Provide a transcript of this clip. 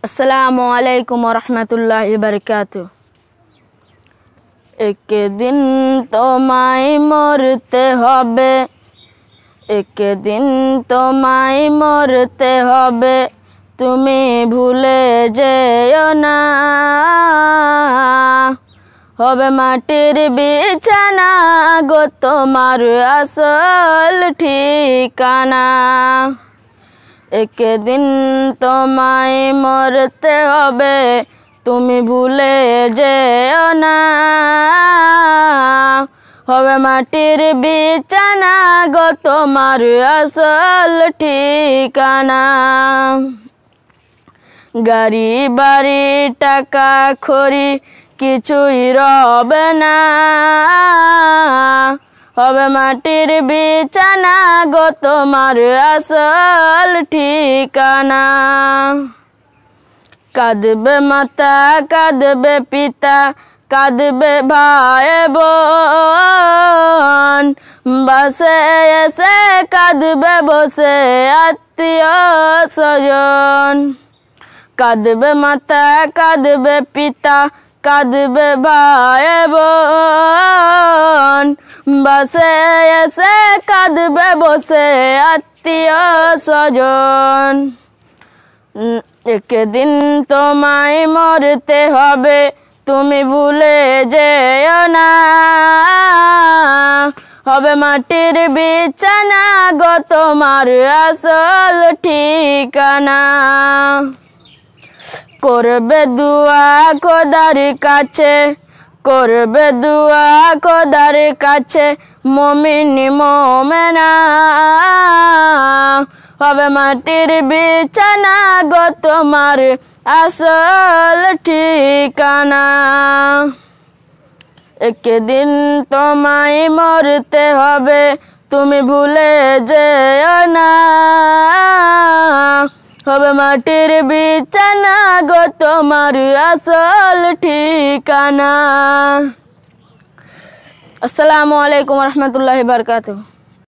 अस्सलामु अलैकुम वरहमतुल्लाहि बरकातुहू। एक दिन তোমায় মরতে হবে, एक दिन তোমায় মরতে হবে, তুমি ভুলে যেও না। হবে মাটির বিছানা গো তোমার আসল ঠিকানা। एक दिन তোমায় মরতে হবে, তুমি ভুলে যেও না। হবে মাটির বিছানা গো তোমার আসল ঠিকানা। গাড়ি বাড়ি টাকা খড়ি কিছুই রবে না। হবে মাটির বিছানা গো তোমার আসল ঠিকানা। কাঁদবে মাতা কাঁদবে পিতা কাঁদবে ভাই বোন, বাসে এসে কাঁদবে বসে আত্মীয় স্বজন। কাঁদবে মাতা কাঁদবে পিতা কাঁদবে ভাই বোন, বাসে এসে কাঁদবে বসে আত্মীয় স্বজন। একদিন তোমায় মরতে হবে, তুমি ভুলে যেও না। হবে মাটির বিছানা গো তোমার আসল ঠিকানা। করবে দুয়া খোদার কাছে, করবে দুয়া খোদার কাছে মুমিন মুমিনা। হবে মাটির বিছানা গো তোমার আসল ঠিকানা। একদিন তোমায় মরতে হবে, তুমি ভুলে যেও না। হবে মাটির বিছানা গো তোমার আসল ঠিকানা। अस्सलामु अलैकुम वरहमतुल्लाहि बरकातुहू।